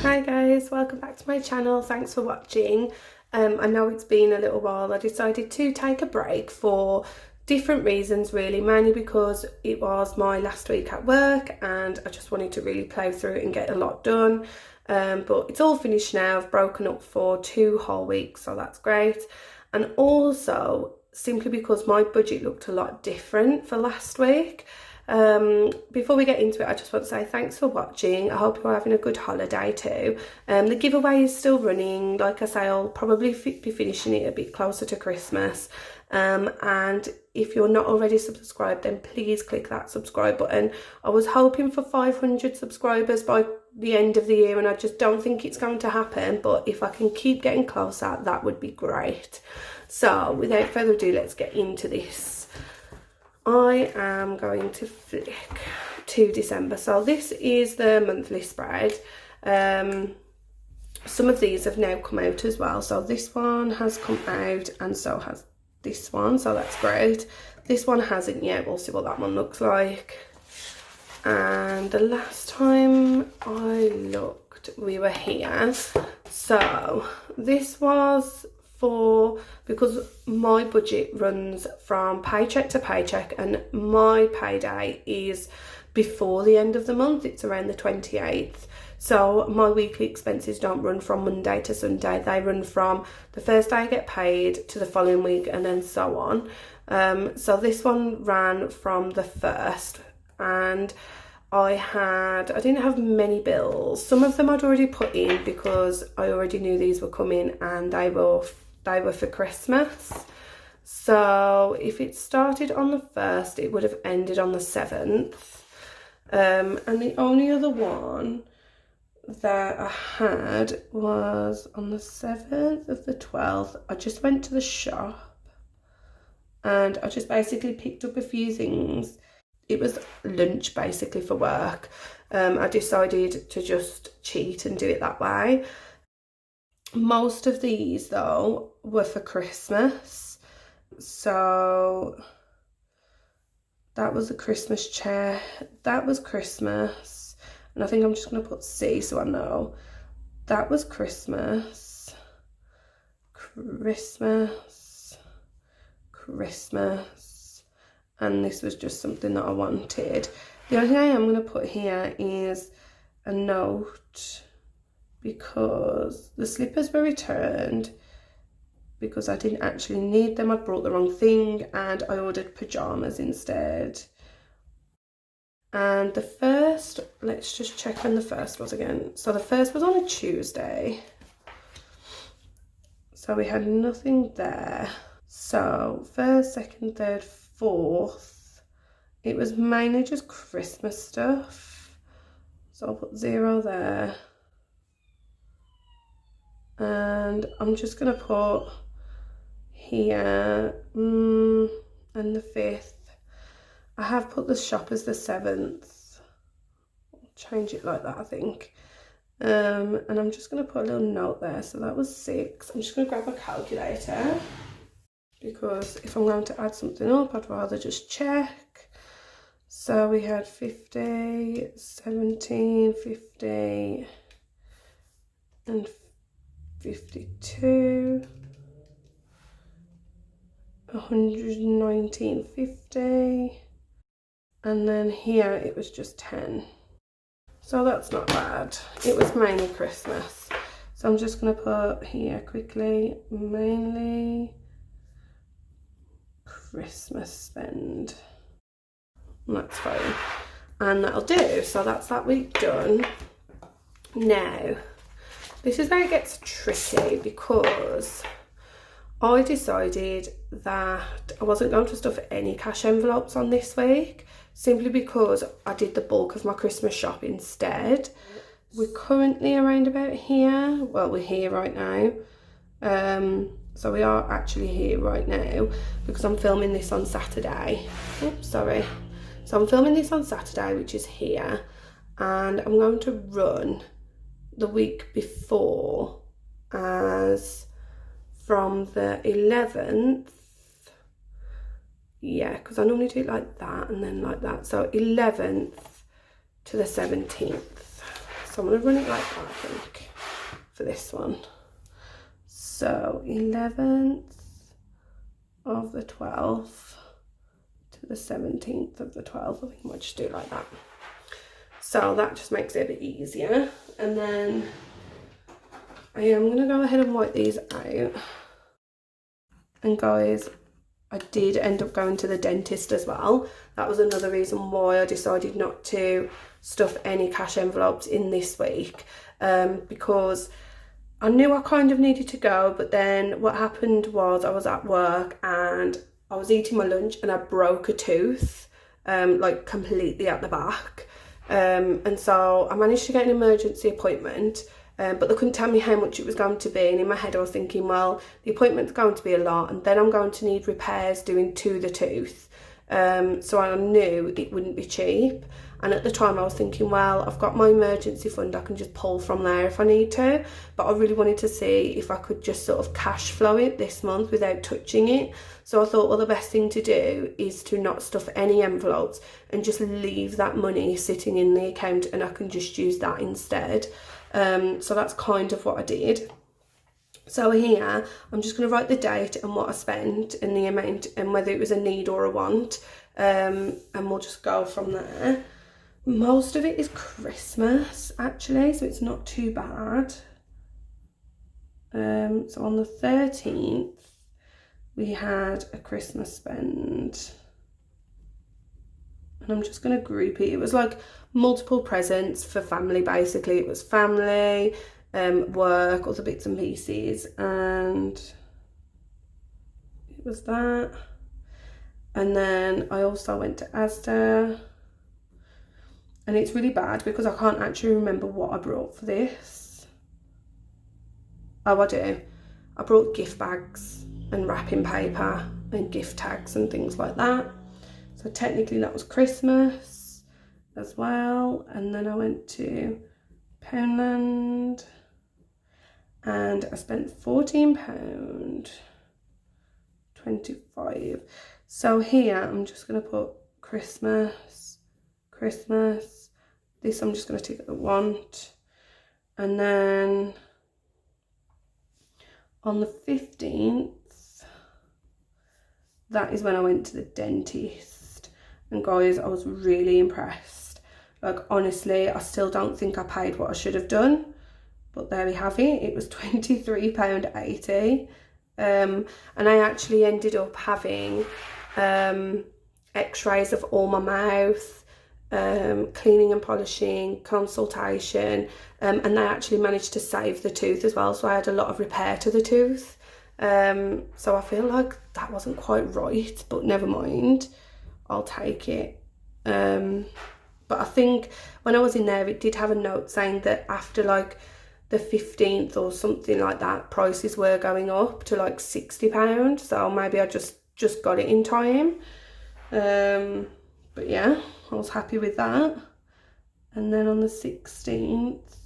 Hi guys, welcome back to my channel. Thanks for watching. I know it's been a little while. I decided to take a break for different reasons really, mainly because it was my last week at work and I just wanted to really plow through it and get a lot done. But it's all finished now. I've broken up for 2 whole weeks, so that's great. And also simply because my budget looked a lot different for last week. Before we get into it, I just want to say thanks for watching. I hope you're having a good holiday too. The giveaway is still running. Like I say, I'll probably be finishing it a bit closer to Christmas. And if you're not already subscribed, then please click that subscribe button. I was hoping for 500 subscribers by the end of the year and I just don't think it's going to happen, but if I can keep getting closer, that would be great. So without further ado, let's get into this. I am going to flick to December. So this is the monthly spread. Some of these have now come out as well. So this one has come out and so has this one. So that's great. This one hasn't yet. We'll see what that one looks like. And the last time I looked, we were here. So this was because my budget runs from paycheck to paycheck and my payday is before the end of the month. It's around the 28th. So my weekly expenses don't run from Monday to Sunday. They run from the first day I get paid to the following week and then so on. So this one ran from the 1st and I didn't have many bills. Some of them I'd already put in because I already knew these were coming and they were for Christmas. So if it started on the 1st, it would have ended on the 7th. And the only other one that I had was on the 7th of the 12th. I just went to the shop and I just basically picked up a few things. It was lunch basically for work. I decided to just cheat and do it that way. Most of these though were for Christmas. So that was a Christmas chair. That was Christmas. And I think I'm just going to put C so I know. That was Christmas. Christmas. Christmas. And this was just something that I wanted. The only thing I am going to put here is a note because the slippers were returned because I didn't actually need them. I brought the wrong thing and I ordered pyjamas instead. And the first, let's just check when the first was again. So the first was on a Tuesday. So we had nothing there. So 1st, 2nd, 3rd, 4th. It was mainly just Christmas stuff. So I'll put 0 there. And I'm just going to put here and the 5th. I have put the shop as the 7th. I'll change it like that, I think. And I'm just going to put a little note there. So that was 6. I'm just going to grab a calculator because if I'm going to add something up, I'd rather just check. So we had 50, 17, 50 and 52, 119.50, and then here it was just 10. So that's not bad. It was mainly Christmas. So I'm just going to put here quickly, mainly Christmas spend. And that's fine. And that'll do. So that's that week done. Now, this is where it gets tricky because I decided that I wasn't going to stuff any cash envelopes on this week simply because I did the bulk of my Christmas shop instead. We're currently around about here. Well, we're here right now. So we are actually here right now because I'm filming this on Saturday. Oops, sorry. So I'm filming this on Saturday, which is here, and I'm going to run the week before as from the 11th, yeah, because I normally do it like that and then like that, so 11th to the 17th. So I'm going to run it like that, I think, for this one. So 11th of the 12th to the 17th of the 12th. I think I might just do it like that. So that just makes it a bit easier. And then I am going to go ahead and wipe these out. And guys, I did end up going to the dentist as well. That was another reason why I decided not to stuff any cash envelopes in this week, because I knew I kind of needed to go, but then what happened was I was at work and I was eating my lunch and I broke a tooth, like completely at the back. And so I managed to get an emergency appointment, but they couldn't tell me how much it was going to be. And in my head I was thinking, well, the appointment's going to be a lot and then I'm going to need repairs doing to the tooth. So I knew it wouldn't be cheap. And at the time I was thinking, well, I've got my emergency fund, I can just pull from there if I need to. But I really wanted to see if I could just sort of cash flow it this month without touching it. So I thought, well, the best thing to do is to not stuff any envelopes and just leave that money sitting in the account and I can just use that instead. So that's kind of what I did. So here, I'm just going to write the date and what I spent and the amount and whether it was a need or a want. And we'll just go from there. Most of it is Christmas, actually, so it's not too bad. So on the 13th, we had a Christmas spend. And I'm just going to group it. It was like multiple presents for family, basically. It was family, work, other bits and pieces. And it was that. And then I also went to Asda. And it's really bad because I can't actually remember what I brought for this. Oh, I do. I brought gift bags and wrapping paper and gift tags and things like that. So technically that was Christmas as well. And then I went to Poundland and I spent £14.25. So here I'm just going to put Christmas. This I'm just going to tick the want. And then on the 15th, that is when I went to the dentist. And guys, I was really impressed. Like, honestly, I still don't think I paid what I should have done. But there we have it. It was £23.80. And I actually ended up having x-rays of all my mouth, cleaning and polishing, consultation, and they actually managed to save the tooth as well, so I had a lot of repair to the tooth. So I feel like that wasn't quite right, but never mind, I'll take it. But I think when I was in there, it did have a note saying that after like the 15th or something like that, prices were going up to like £60, so maybe I just got it in time. But yeah, I was happy with that. And then on the 16th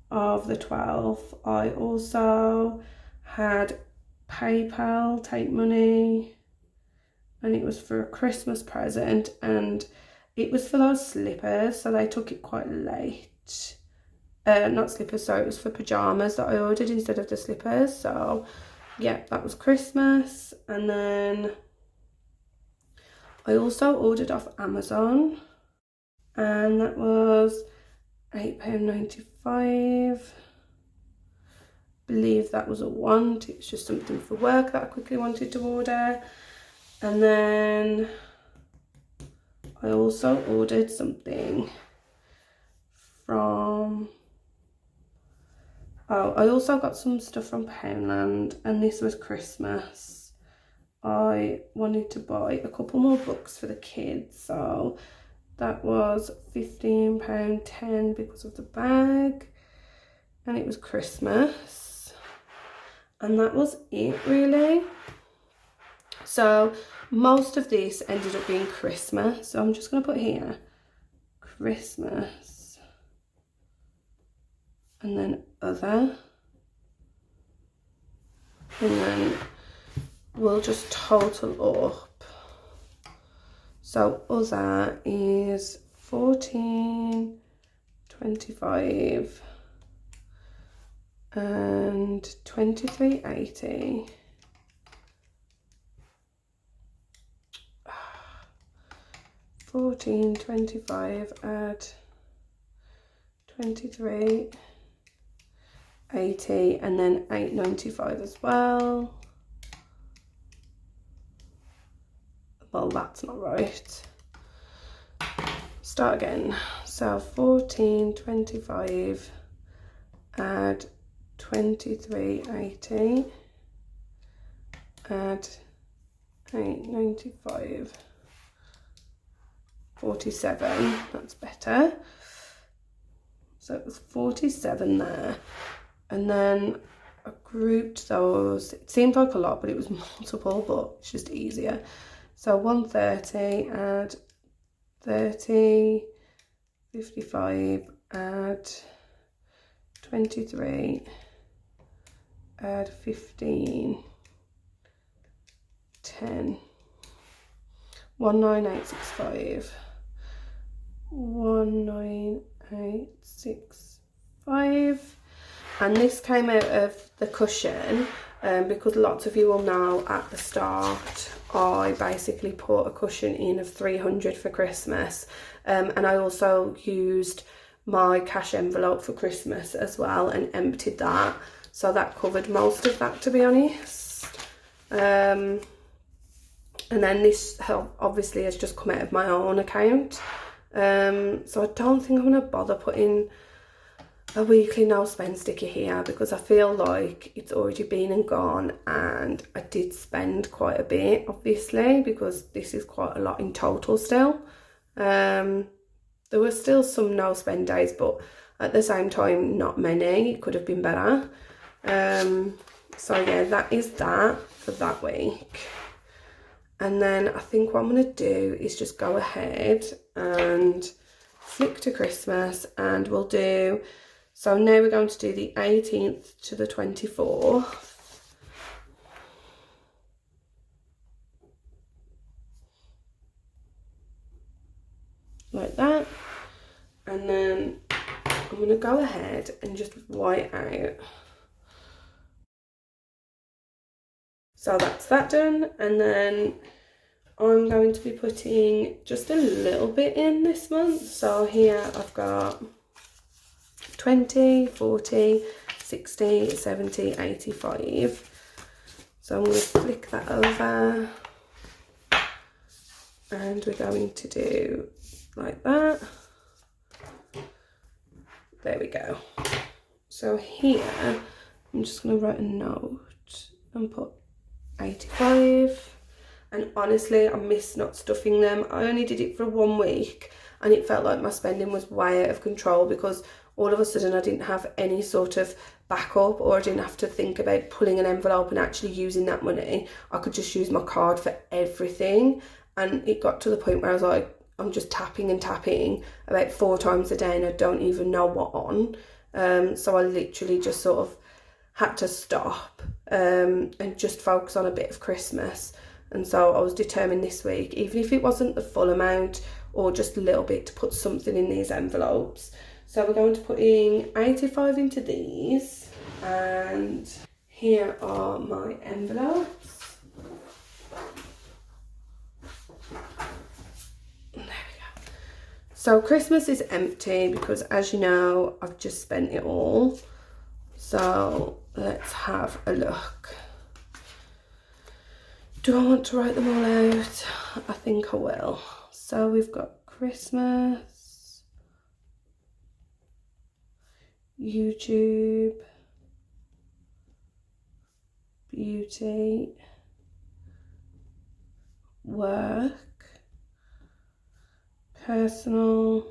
of the 12th, I also had PayPal take money, and it was for a Christmas present, and it was for those slippers, so they took it quite late. Not slippers, sorry, it was for pyjamas that I ordered instead of the slippers. So yeah, that was Christmas. And then I also ordered off Amazon, and that was £8.95. Believe that was a want. It's just something for work that I quickly wanted to order. And then I also ordered something from, I also got some stuff from Poundland, and this was Christmas. I wanted to buy a couple more books for the kids, so that was £15.10 because of the bag, and it was Christmas, and that was it really. So most of this ended up being Christmas, so I'm just going to put here Christmas and then other, and then we'll just total up. So other is 14.25, 14.25 and 23.80. 14.25 add 23.80 and then 8.95 as well. Well, that's not right. Start again. So 14.25 add 23.80 add 8.95. 47, that's better. So it was 47 there. And then I grouped those. It seemed like a lot, but it was multiple, but it's just easier. So 130 add 30, 55 add 23, add 15, 10, 19865. 19865, and this came out of the cushion because lots of you will know at the start I basically put a cushion in of 300 for Christmas, and I also used my cash envelope for Christmas as well and emptied that, so that covered most of that, to be honest. And then this obviously has just come out of my own account. So I don't think I'm going to bother putting a weekly no spend sticker here because I feel like it's already been and gone, and I did spend quite a bit, obviously, because this is quite a lot in total still. There were still some no spend days, but at the same time not many. It could have been better. So yeah, that is that for that week. And then I think what I'm going to do is just go ahead and flick to Christmas, and we'll do, so now we're going to do the 18th to the 24th. Like that. And then I'm going to go ahead and just white out. So that's that done, and then I'm going to be putting just a little bit in this month. So here I've got 20, 40, 60, 70, 85. So I'm going to flick that over, and we're going to do like that. There we go. So here I'm just going to write a note and put 85, and honestly I miss not stuffing them. I only did it for 1 week and it felt like my spending was way out of control because all of a sudden I didn't have any sort of backup, or I didn't have to think about pulling an envelope and actually using that money. I could just use my card for everything, and it got to the point where I was like, I'm just tapping and tapping about 4 times a day and I don't even know what on. So I literally just sort of had to stop and just focus on a bit of Christmas. And so I was determined this week, even if it wasn't the full amount or just a little bit, to put something in these envelopes. So we're going to put in 85 into these, and here are my envelopes. There we go. So Christmas is empty because, as you know, I've just spent it all. So let's have a look. Do I want to write them all out? I think I will. So we've got Christmas, YouTube, beauty, work, personal.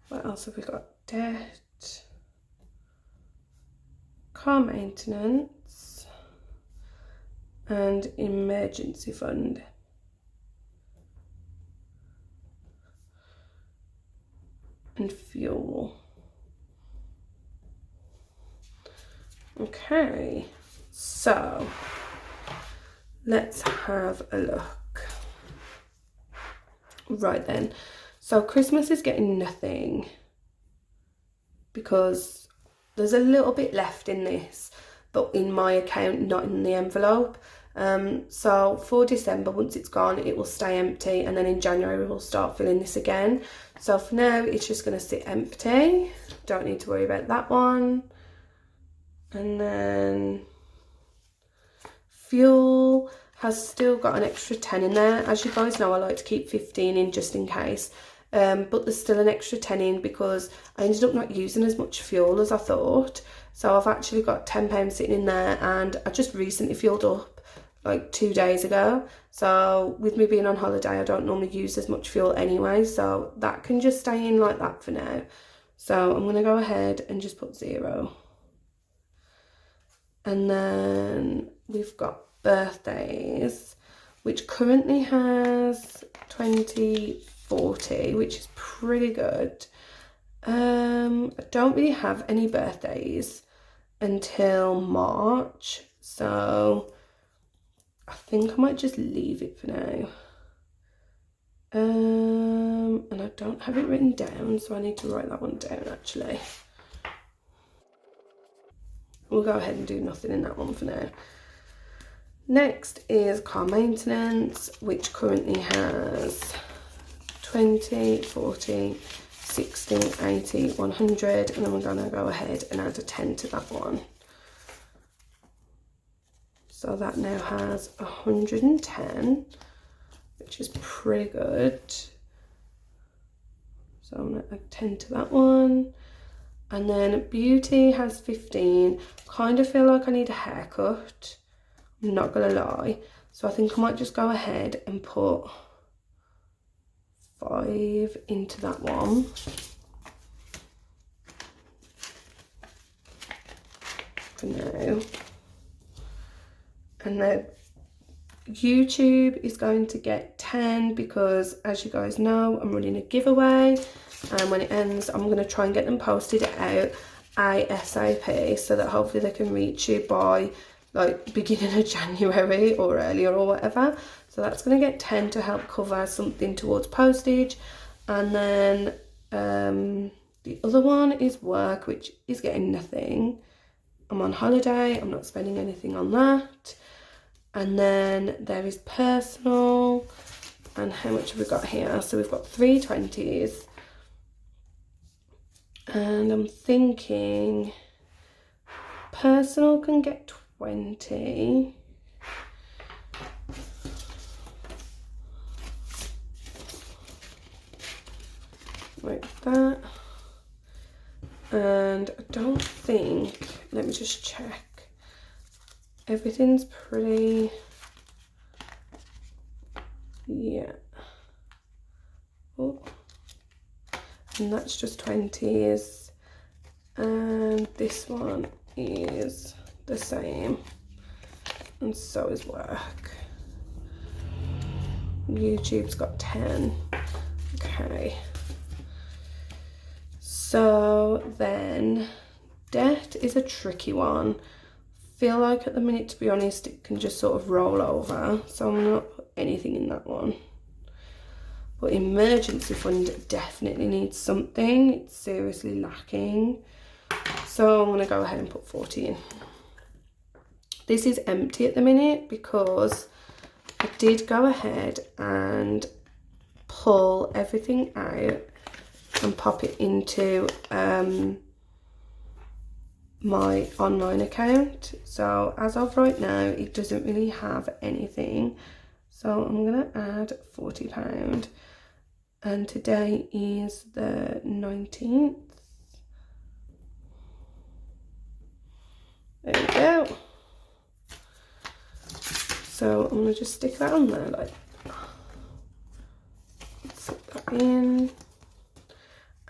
What else have we got? Debt, car maintenance, and emergency fund. And fuel. Okay, so let's have a look. Right then, so Christmas is getting nothing because there's a little bit left in this, but in my account, not in the envelope. So for December, once it's gone, it will stay empty, and then in January we'll start filling this again. So for now, it's just going to sit empty. Don't need to worry about that one. And then fuel has still got an extra 10 in there. As you guys know, I like to keep 15 in just in case. But there's still an extra 10 in because I ended up not using as much fuel as I thought. So I've actually got £10 sitting in there, and I just recently fueled up like 2 days ago. So with me being on holiday, I don't normally use as much fuel anyway, so that can just stay in like that for now. So I'm going to go ahead and just put 0. And then we've got birthdays, which currently has 2040, which is pretty good. I don't really have any birthdays until March, so I think I might just leave it for now. And I don't have it written down, so I need to write that one down actually. We'll go ahead and do nothing in that one for now. Next is car maintenance, which currently has 20, 40, 60, 80, 100, and then we're going to go ahead and add a 10 to that one. So that now has 110, which is pretty good. So I'm going to add 10 to that one. And then beauty has 15. Kind of feel like I need a haircut, I'm not gonna lie. So I think I might just go ahead and put 5 into that one. For now. And then YouTube is going to get 10 because, as you guys know, I'm running a giveaway. And when it ends, I'm going to try and get them posted out ASAP so that hopefully they can reach you by like beginning of January or earlier or whatever. So that's going to get 10 to help cover something towards postage. And then the other one is work, which is getting nothing. I'm on holiday, I'm not spending anything on that. And then there is personal, and how much have we got here? So we've got 3 20s. And I'm thinking personal can get 20. Like that. And I don't think, let me just check. Everything's pretty, yeah. Oh. And that's just 20s, and this one is the same, and so is work. YouTube's got 10. Okay, so then debt is a tricky one. Feel like at the minute, to be honest, it can just sort of roll over, so I'm not put anything in that one. But emergency fund definitely needs something. It's seriously lacking. So I'm going to go ahead and put 40 in. This is empty at the minute because I did go ahead and pull everything out and pop it into my online account. So as of right now, it doesn't really have anything. So I'm going to add £40. And today is the 19th. There we go. So I'm going to just stick that on there, like, slip that in.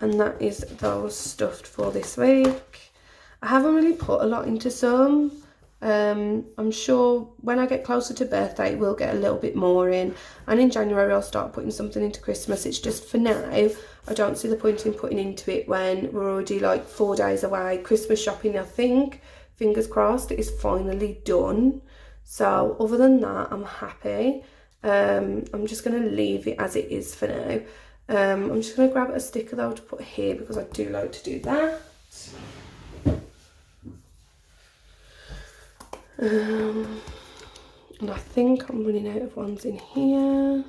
And that is those stuffed for this week. I haven't really put a lot into some. I'm sure when I get closer to birthday we'll get a little bit more in, and in January I'll start putting something into Christmas. It's just for now I don't see the point in putting into it when we're already like 4 days away. Christmas shopping, I think, fingers crossed, is finally done. So other than that, I'm happy. I'm just going to leave it as it is for now. I'm just going to grab a sticker though to put here because I do like to do that. And I think I'm running out of ones in here.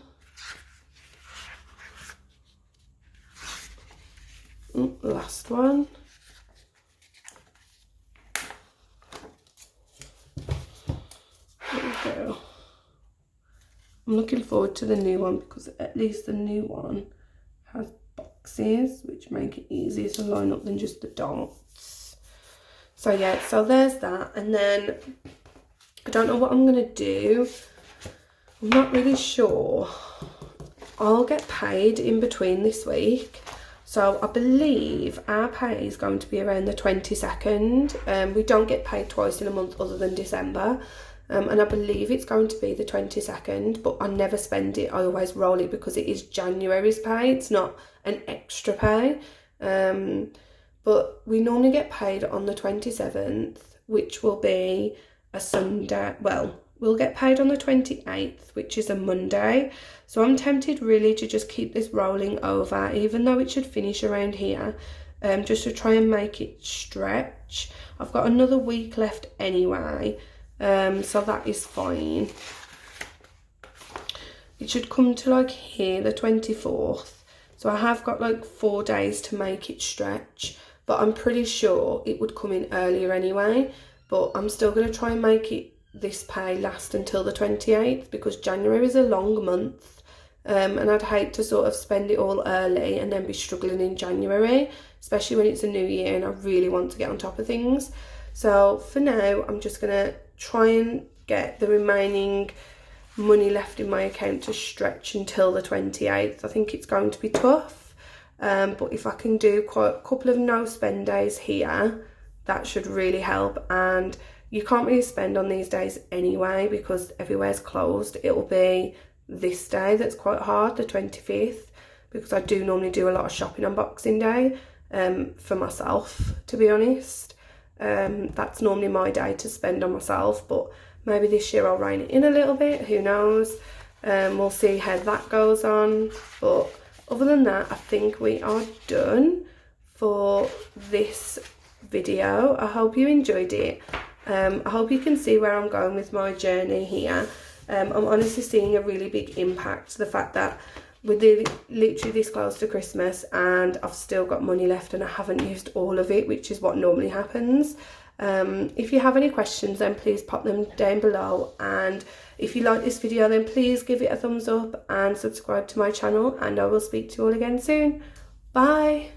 Last one. There we go. I'm looking forward to the new one because at least the new one has boxes which make it easier to line up than just the dots. So yeah, so there's that. And then I don't know what I'm going to do. I'm not really sure. I'll get paid in between this week. So I believe our pay is going to be around the 22nd. We don't get paid twice in a month other than December. And I believe it's going to be the 22nd, but I never spend it. I always roll it because it is January's pay. It's not an extra pay. But we normally get paid on the 27th, which will be a Sunday. Well, we'll get paid on the 28th, which is a Monday. So I'm tempted really to just keep this rolling over, even though it should finish around here, just to try and make it stretch. I've got another week left anyway, so that is fine. It should come to like here, the 24th. So I have got like 4 days to make it stretch, but I'm pretty sure it would come in earlier anyway. But I'm still going to try and make it this pay last until the 28th because January is a long month. And I'd hate to sort of spend it all early and then be struggling in January, especially when it's a new year and I really want to get on top of things. So for now, I'm just going to try and get the remaining money left in my account to stretch until the 28th. I think it's going to be tough, but if I can do quite a couple of no spend days here, that should really help. And you can't really spend on these days anyway because everywhere's closed. It'll be this day that's quite hard, the 25th, because I do normally do a lot of shopping on Boxing Day for myself, to be honest. That's normally my day to spend on myself, but maybe this year I'll rein it in a little bit, who knows. We'll see how that goes on, but other than that, I think we are done for this video. I hope you enjoyed it. I hope you can see where I'm going with my journey here. I'm honestly seeing a really big impact. The fact that we're literally this close to Christmas and I've still got money left and I haven't used all of it, which is what normally happens. If you have any questions, then please pop them down below. And if you like this video, then please give it a thumbs up and subscribe to my channel. And I will speak to you all again soon. Bye.